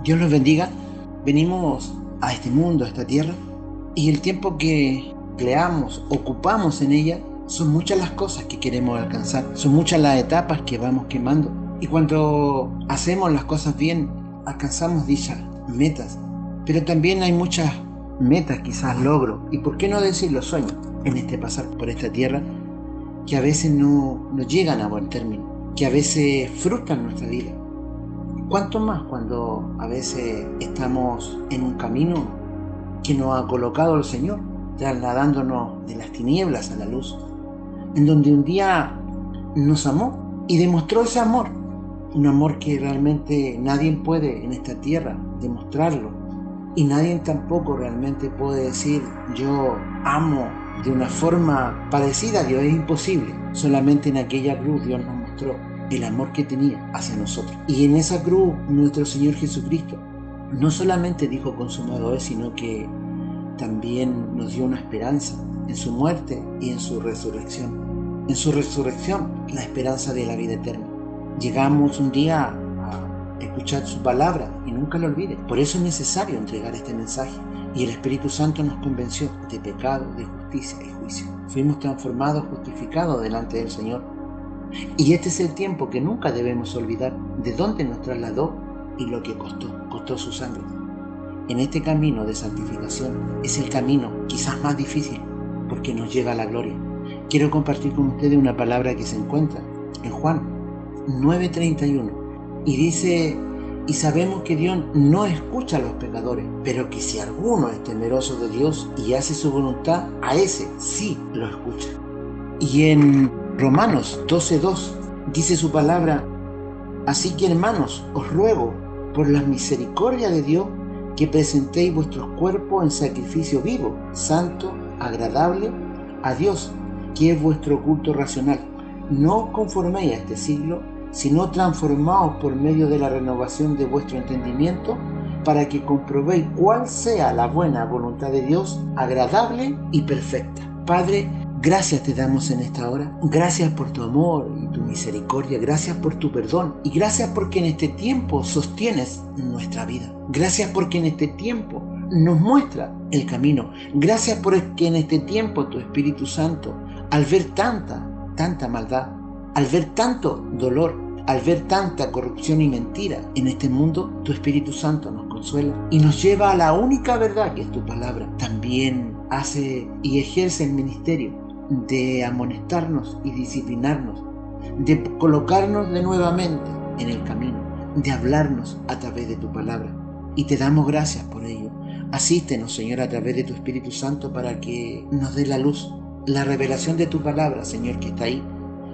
Dios los bendiga. Venimos a este mundo, a esta tierra, y el tiempo que empleamos, ocupamos en ella, son muchas las cosas que queremos alcanzar, son muchas las etapas que vamos quemando. Y cuando hacemos las cosas bien, alcanzamos dichas metas. Pero también hay muchas metas, quizás logros, y por qué no decir los sueños, en este pasar por esta tierra, que a veces no llegan a buen término, que a veces frustran nuestra vida. ¿Cuánto más cuando a veces estamos en un camino que nos ha colocado el Señor, trasladándonos de las tinieblas a la luz, en donde un día nos amó y demostró ese amor, un amor que realmente nadie puede en esta tierra demostrarlo, y nadie tampoco realmente puede decir yo amo de una forma parecida a Dios. Es imposible. Solamente en aquella cruz Dios nos mostró el amor que tenía hacia nosotros. Y en esa cruz nuestro Señor Jesucristo no solamente dijo consumado es, sino que también nos dio una esperanza en su muerte y en su resurrección. En su resurrección, la esperanza de la vida eterna. Llegamos un día a escuchar su palabra y nunca lo olvide. Por eso es necesario entregar este mensaje. Y el Espíritu Santo nos convenció de pecado, de justicia y juicio. Fuimos transformados, justificados delante del Señor. Y este es el tiempo que nunca debemos olvidar de dónde nos trasladó y lo que costó su sangre. En este camino de santificación es el camino quizás más difícil porque nos lleva a la gloria. Quiero compartir con ustedes una palabra que se encuentra en Juan 9:31 y dice: y sabemos que Dios no escucha a los pecadores, pero que si alguno es temeroso de Dios y hace su voluntad, a ese sí lo escucha. Y en Romanos 12:2 dice su palabra: así que, hermanos, os ruego por la misericordia de Dios que presentéis vuestros cuerpos en sacrificio vivo, santo, agradable a Dios, que es vuestro culto racional. No os conforméis a este siglo, sino transformaos por medio de la renovación de vuestro entendimiento, para que comprobéis cuál sea la buena voluntad de Dios, agradable y perfecta. Padre, gracias te damos en esta hora. Gracias por tu amor y tu misericordia. Gracias por tu perdón. Y gracias porque en este tiempo sostienes nuestra vida. Gracias porque en este tiempo nos muestra el camino. Gracias porque en este tiempo tu Espíritu Santo, al ver tanta maldad, al ver tanto dolor, al ver tanta corrupción y mentira en este mundo, tu Espíritu Santo nos consuela y nos lleva a la única verdad, que es tu palabra. También hace y ejerce el ministerio de amonestarnos y disciplinarnos, de colocarnos de nuevamente en el camino, de hablarnos a través de tu palabra. Y te damos gracias por ello. Asístenos, Señor, a través de tu Espíritu Santo para que nos dé la luz, la revelación de tu palabra, Señor, que está ahí,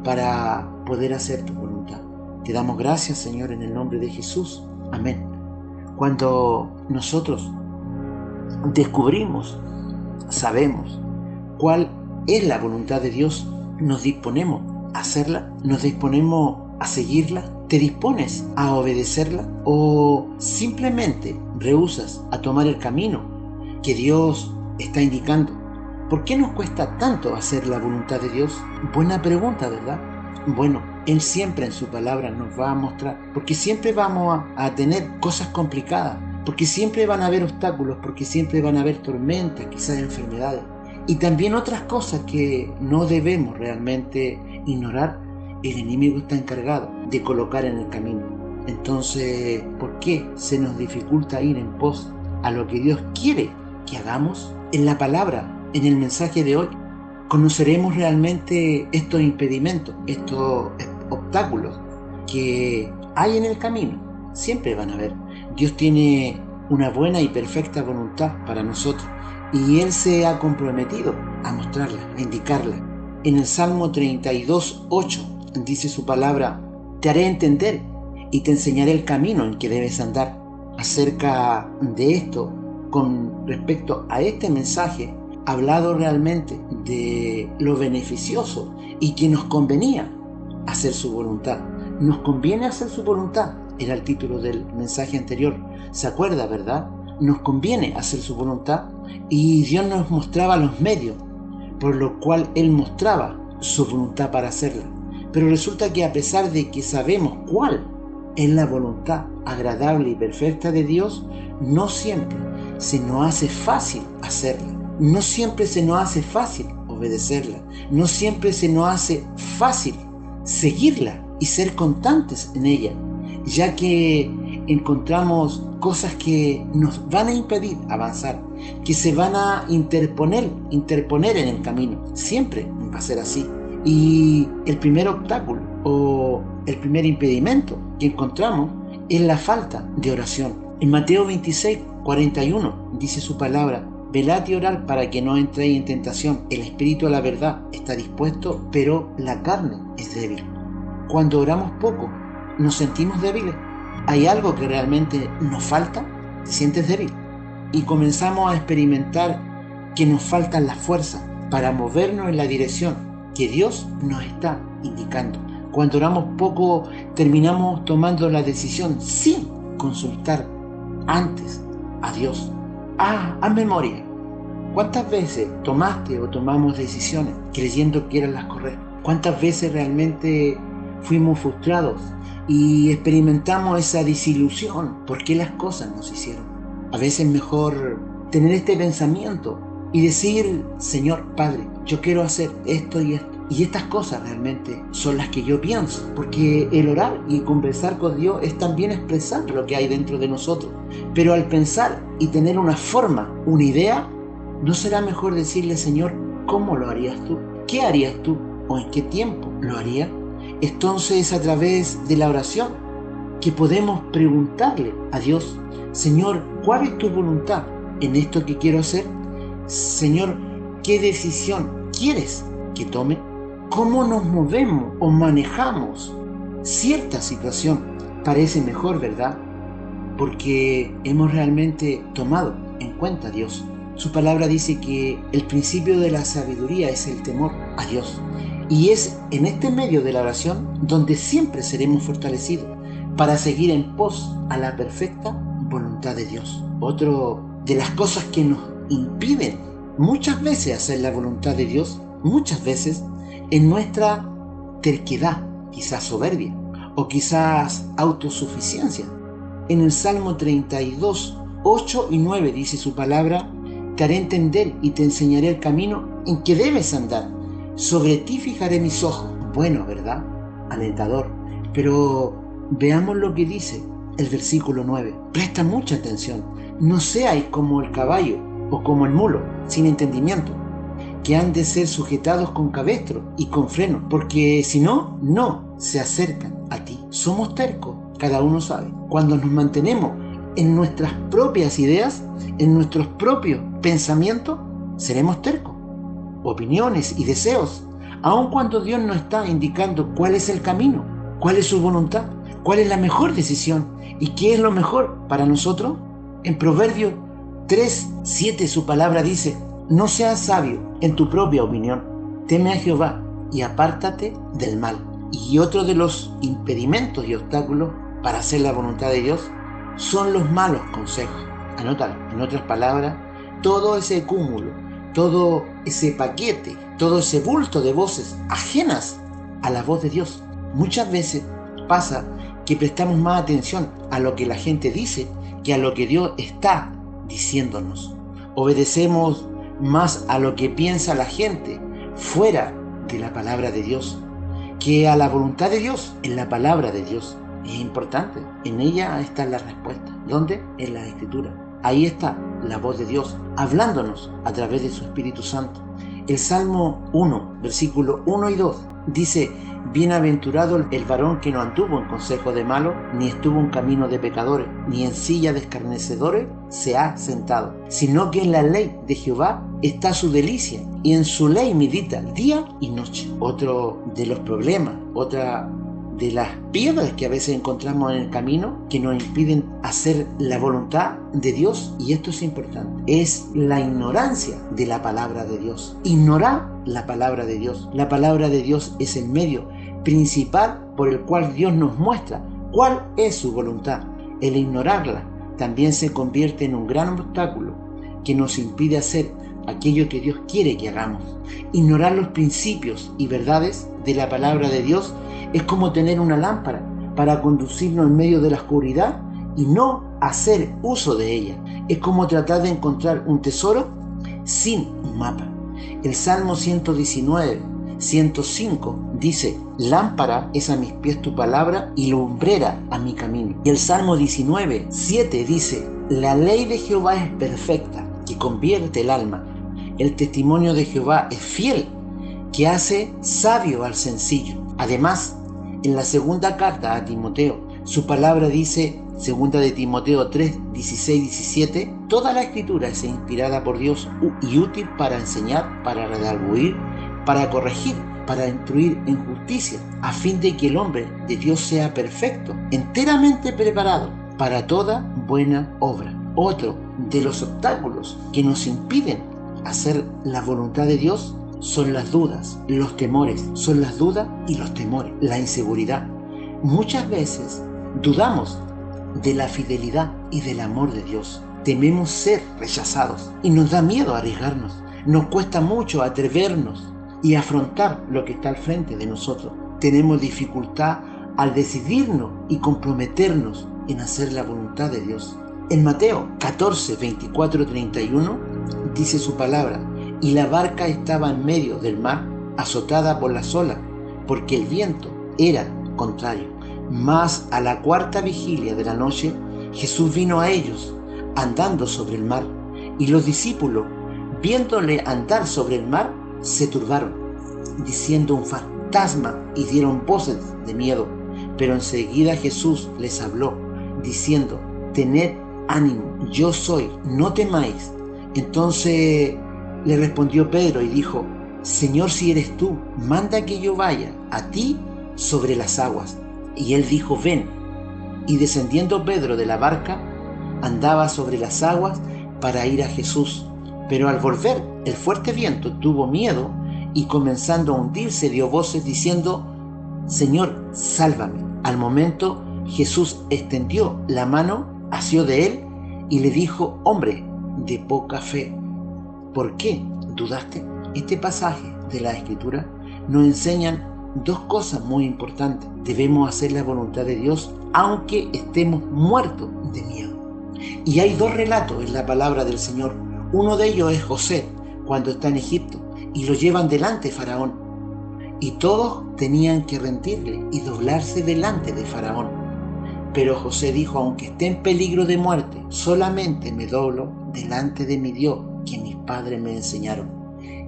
para poder hacer tu voluntad. Te damos gracias, Señor, en el nombre de Jesús. Amén. Cuando nosotros descubrimos, sabemos cuál es la voluntad de Dios, nos disponemos a hacerla, nos disponemos a seguirla, te dispones a obedecerla o simplemente rehusas a tomar el camino que Dios está indicando. ¿Por qué nos cuesta tanto hacer la voluntad de Dios? Buena pregunta, ¿verdad? Bueno, Él siempre en su palabra nos va a mostrar, porque siempre vamos a tener cosas complicadas, porque siempre van a haber obstáculos, porque siempre van a haber tormentas, quizás enfermedades, y también otras cosas que no debemos realmente ignorar. El enemigo está encargado de colocar en el camino. Entonces, ¿por qué se nos dificulta ir en pos a lo que Dios quiere que hagamos? En la palabra, en el mensaje de hoy, conoceremos realmente estos impedimentos, estos obstáculos que hay en el camino. Siempre van a haber. Dios tiene una buena y perfecta voluntad para nosotros y Él se ha comprometido a mostrarla, a indicarla. En el Salmo 32:8 dice su palabra: te haré entender y te enseñaré el camino en que debes andar. Acerca de esto, con respecto a este mensaje, hablado realmente de lo beneficioso y que nos convenía hacer su voluntad. Nos conviene hacer su voluntad, era el título del mensaje anterior. ¿Se acuerda, verdad? Nos conviene hacer su voluntad y Dios nos mostraba los medios por lo cual Él mostraba su voluntad para hacerla. Pero resulta que a pesar de que sabemos cuál en la voluntad agradable y perfecta de Dios, no siempre se nos hace fácil hacerla. No siempre se nos hace fácil obedecerla. No siempre se nos hace fácil seguirla y ser constantes en ella, ya que encontramos cosas que nos van a impedir avanzar, que se van a interponer en el camino. Siempre va a ser así. Y el primer obstáculo o el primer impedimento que encontramos es la falta de oración. En Mateo 26:41 dice su palabra: velad y orad para que no entréis en tentación. El espíritu a la verdad está dispuesto, pero la carne es débil. Cuando oramos poco, nos sentimos débiles. ¿Hay algo que realmente nos falta? ¿Te sientes débil? Y comenzamos a experimentar que nos faltan las fuerzas para movernos en la dirección que Dios nos está indicando. Cuando oramos poco, terminamos tomando la decisión sin consultar antes a Dios. Haz memoria. ¿Cuántas veces tomaste o tomamos decisiones creyendo que eran las correctas? ¿Cuántas veces realmente fuimos frustrados y experimentamos esa desilusión? ¿Por qué las cosas no se hicieron? A veces es mejor tener este pensamiento y decir: Señor Padre, yo quiero hacer esto y esto. Y estas cosas realmente son las que yo pienso, porque el orar y conversar con Dios es también expresar lo que hay dentro de nosotros. Pero al pensar y tener una forma, una idea, ¿no será mejor decirle: Señor, ¿cómo lo harías tú? ¿Qué harías tú? ¿O en qué tiempo lo harías? Entonces, a través de la oración, que podemos preguntarle a Dios: Señor, ¿cuál es tu voluntad en esto que quiero hacer? Señor, ¿qué decisión quieres que tome? ¿Cómo nos movemos o manejamos cierta situación? Parece mejor, ¿verdad? Porque hemos realmente tomado en cuenta a Dios. Su palabra dice que el principio de la sabiduría es el temor a Dios. Y es en este medio de la oración donde siempre seremos fortalecidos para seguir en pos a la perfecta voluntad de Dios. Otro de las cosas que nos impiden muchas veces hacer la voluntad de Dios, muchas veces, en nuestra terquedad, quizás soberbia o quizás autosuficiencia. En el Salmo 32, 8 y 9 dice su palabra: te haré entender y te enseñaré el camino en que debes andar. Sobre ti fijaré mis ojos. Bueno, ¿verdad? Alentador. Pero veamos lo que dice el versículo 9. Presta mucha atención. No seáis como el caballo o como el mulo, sin entendimiento, que han de ser sujetados con cabestro y con freno, porque si no, no se acercan a ti. Somos tercos, cada uno sabe. Cuando nos mantenemos en nuestras propias ideas, en nuestros propios pensamientos, seremos tercos. Opiniones y deseos, aun cuando Dios nos está indicando cuál es el camino, cuál es su voluntad, cuál es la mejor decisión y qué es lo mejor para nosotros. En Proverbios 3:7 su palabra dice: no seas sabio en tu propia opinión, teme a Jehová y apártate del mal. Y otro de los impedimentos y obstáculos para hacer la voluntad de Dios son los malos consejos. Anótalo. En otras palabras, todo ese cúmulo, todo ese paquete, todo ese bulto de voces ajenas a la voz de Dios. Muchas veces pasa que prestamos más atención a lo que la gente dice que a lo que Dios está diciéndonos. Obedecemos más a lo que piensa la gente fuera de la palabra de Dios que a la voluntad de Dios en la palabra de Dios. Es importante, en ella está la respuesta. ¿Dónde? En la Escritura. Ahí está la voz de Dios hablándonos a través de su Espíritu Santo. El Salmo 1, versículo 1 y 2 dice: bienaventurado el varón que no anduvo en consejo de malos, ni estuvo en camino de pecadores, ni en silla de escarnecedores se ha sentado, sino que en la ley de Jehová está su delicia, y en su ley medita día y noche. Otro de los problemas, otra de las piedras que a veces encontramos en el camino que nos impiden hacer la voluntad de Dios, y esto es importante, es la ignorancia de la palabra de Dios. Ignorar la palabra de Dios. La palabra de Dios es el medio principal por el cual Dios nos muestra cuál es su voluntad. El ignorarla también se convierte en un gran obstáculo que nos impide hacer aquello que Dios quiere que hagamos. Ignorar los principios y verdades de la palabra de Dios es como tener una lámpara para conducirnos en medio de la oscuridad y no hacer uso de ella. Es como tratar de encontrar un tesoro sin un mapa. El Salmo 119, 105 dice: lámpara es a mis pies tu palabra y lumbrera a mi camino. Y el Salmo 19, 7 dice: la ley de Jehová es perfecta, que convierte el alma. El testimonio de Jehová es fiel, que hace sabio al sencillo. Además, en la segunda carta a Timoteo, su palabra dice, segunda de Timoteo 3, 16, 17, toda la escritura es inspirada por Dios y útil para enseñar, para redarguir, para corregir, para instruir en justicia, a fin de que el hombre de Dios sea perfecto, enteramente preparado para toda buena obra. Otro de los obstáculos que nos impiden hacer la voluntad de Dios son las dudas, los temores, son las dudas y los temores, la inseguridad. Muchas veces dudamos de la fidelidad y del amor de Dios. Tememos ser rechazados y nos da miedo arriesgarnos. Nos cuesta mucho atrevernos y afrontar lo que está al frente de nosotros. Tenemos dificultad al decidirnos y comprometernos en hacer la voluntad de Dios. En Mateo 14, 24, 31 dice su palabra: y la barca estaba en medio del mar, azotada por las olas, porque el viento era contrario. Mas a la cuarta vigilia de la noche, Jesús vino a ellos, andando sobre el mar, y los discípulos, viéndole andar sobre el mar, se turbaron, diciendo: un fantasma, y dieron voces de miedo. Pero enseguida Jesús les habló, diciendo: tened ánimo, yo soy, no temáis. Entonces le respondió Pedro y dijo: Señor, si eres tú, manda que yo vaya a ti sobre las aguas. Y él dijo: ven. Y descendiendo Pedro de la barca, andaba sobre las aguas para ir a Jesús. Pero al volver el fuerte viento tuvo miedo y comenzando a hundirse dio voces diciendo: Señor, sálvame. Al momento Jesús extendió la mano, asió de él y le dijo: hombre de poca fe, ¿por qué dudaste? Este pasaje de la Escritura nos enseñan dos cosas muy importantes. Debemos hacer la voluntad de Dios aunque estemos muertos de miedo. Y hay dos relatos en la palabra del Señor. Uno de ellos es José, cuando está en Egipto y lo llevan delante de Faraón. Y todos tenían que rendirle y doblarse delante de Faraón. Pero José dijo: aunque esté en peligro de muerte, solamente me doblo delante de mi Dios, que mis padres me enseñaron.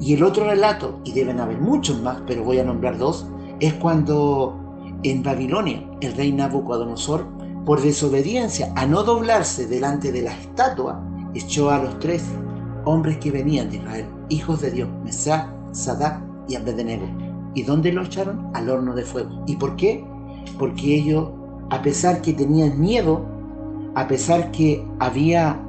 Y el otro relato, y deben haber muchos más, pero voy a nombrar dos, es cuando en Babilonia el rey Nabucodonosor, por desobediencia a no doblarse delante de la estatua, echó a los 3 hombres que venían de Israel, hijos de Dios, Mesac, Sadac y Abednego. ¿Y dónde lo echaron? Al horno de fuego. ¿Y por qué? Porque ellos, a pesar que tenían miedo, a pesar que había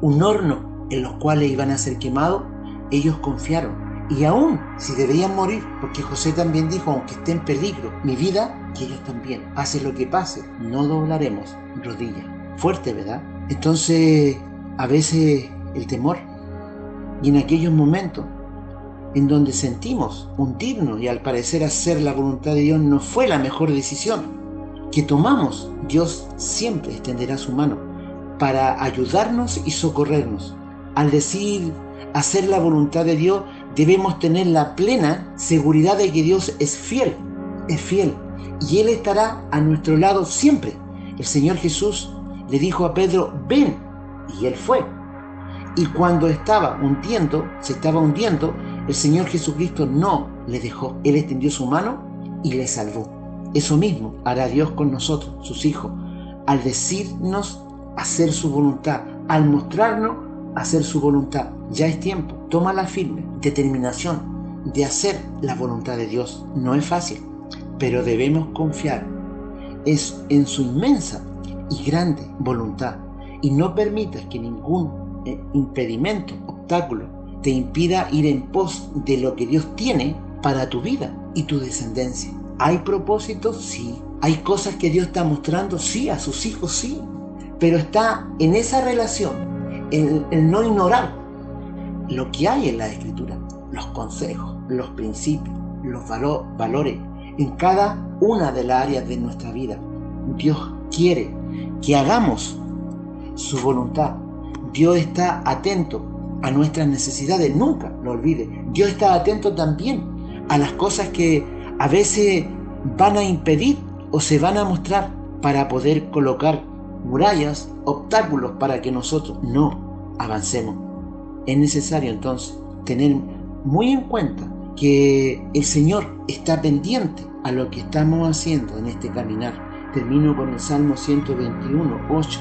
un horno en los cuales iban a ser quemados, ellos confiaron. Y aún si debían morir, porque José también dijo: aunque esté en peligro mi vida, que ellos también, pase lo que pase, no doblaremos rodillas. Fuerte, ¿verdad? Entonces, a veces el temor, y en aquellos momentos en donde sentimos hundirnos y al parecer hacer la voluntad de Dios no fue la mejor decisión que tomamos, Dios siempre extenderá su mano para ayudarnos y socorrernos. Al decir hacer la voluntad de Dios, debemos tener la plena seguridad de que Dios es fiel, y Él estará a nuestro lado siempre. El Señor Jesús le dijo a Pedro: ven, y Él fue. Y cuando se estaba hundiendo, el Señor Jesucristo no le dejó. Él extendió su mano y le salvó. Eso mismo hará Dios con nosotros, sus hijos, al decirnos hacer su voluntad, al mostrarnos hacer su voluntad. Ya es tiempo. Toma la firme determinación de hacer la voluntad de Dios. No es fácil, pero debemos confiar en su inmensa y grande voluntad, y no permitas que ningún impedimento, obstáculo, te impida ir en pos de lo que Dios tiene para tu vida y tu descendencia. ¿Hay propósitos? Sí. ¿Hay cosas que Dios está mostrando? Sí, a sus hijos sí. Pero está en esa relación el no ignorar lo que hay en la Escritura, los consejos, los principios, los valores, en cada una de las áreas de nuestra vida. Dios quiere que hagamos su voluntad. Dios está atento a nuestras necesidades, nunca lo olvide. Dios está atento también a las cosas que a veces van a impedir o se van a mostrar para poder colocar murallas, obstáculos para que nosotros no avancemos. Es necesario entonces tener muy en cuenta que el Señor está pendiente a lo que estamos haciendo en este caminar. Termino con el Salmo 121, 8,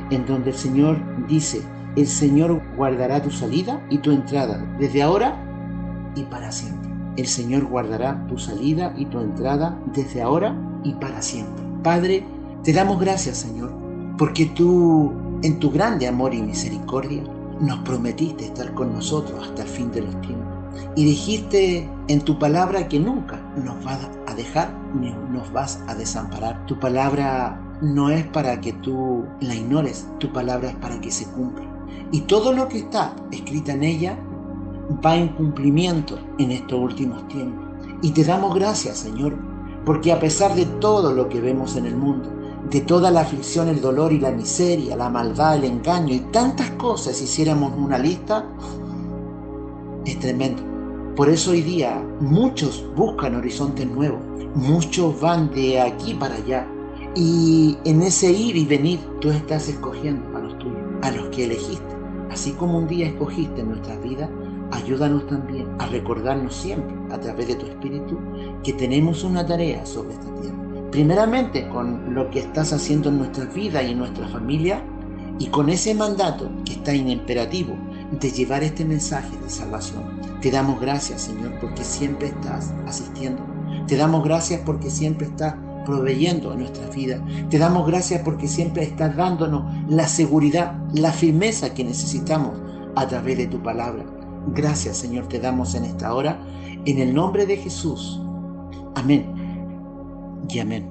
en donde el Señor dice: el Señor guardará tu salida y tu entrada, desde ahora y para siempre. El Señor guardará tu salida y tu entrada, desde ahora y para siempre. Padre, te damos gracias, Señor, porque tú, en tu grande amor y misericordia, nos prometiste estar con nosotros hasta el fin de los tiempos. Y dijiste en tu palabra que nunca nos vas a dejar ni nos vas a desamparar. Tu palabra no es para que tú la ignores, tu palabra es para que se cumpla. Y todo lo que está escrito en ella va en cumplimiento en estos últimos tiempos. Y te damos gracias, Señor, porque a pesar de todo lo que vemos en el mundo, de toda la aflicción, el dolor y la miseria, la maldad, el engaño y tantas cosas, si hiciéramos una lista, es tremendo. Por eso hoy día muchos buscan horizontes nuevos, muchos van de aquí para allá, y en ese ir y venir tú estás escogiendo a los tuyos, a los que elegiste. Así como un día escogiste en nuestras vidas, ayúdanos también a recordarnos siempre, a través de tu Espíritu, que tenemos una tarea sobre esta tierra. Primeramente con lo que estás haciendo en nuestras vidas y en nuestra familia, y con ese mandato que está en imperativo de llevar este mensaje de salvación. Te damos gracias, Señor, porque siempre estás asistiendo. Te damos gracias porque siempre estás proveyendo en nuestras vidas. Te damos gracias porque siempre estás dándonos la seguridad, la firmeza que necesitamos a través de tu palabra. Gracias, Señor, te damos en esta hora, en el nombre de Jesús. Amén y amén.